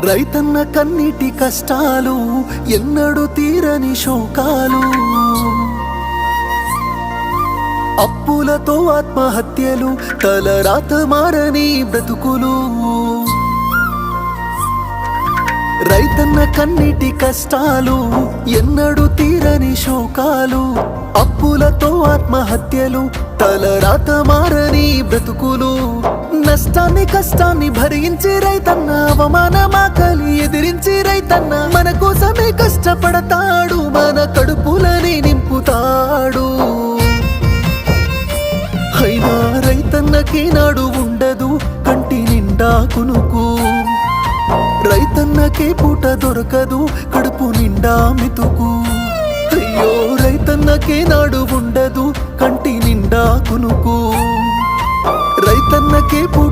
రైతన్న కన్నీటి కష్టాలు ఎన్నడూ తీరని శోకాలు, అప్పులతో ఆత్మహత్యలు, తలరాత మారని బ్రతుకులు. రైతన్న కన్నీటి కష్టాలు ఎన్నడూ తీరని శోకాలు, అప్పులతో ఆత్మహత్యలు, తలరాత మారని బ్రతుకులు. నష్టాన్ని కష్టాన్ని భరించి రైతన్న, అవమానమాకలి ఎదిరించి రైతన్న మన కోసమే కష్టపడతాడు, మన కడుపులని నింపుతాడు. అయినా రైతన్నకి నాడు ఉండదు కంటి నిండా కునుకు, రైతన్నకే పూట దొరకదు కడుపు నిండా మితుకు. అయ్యో రైతన్నకే నాడు ఉండదు కంటి నిండా కునుకు, రైతన్నకే పూట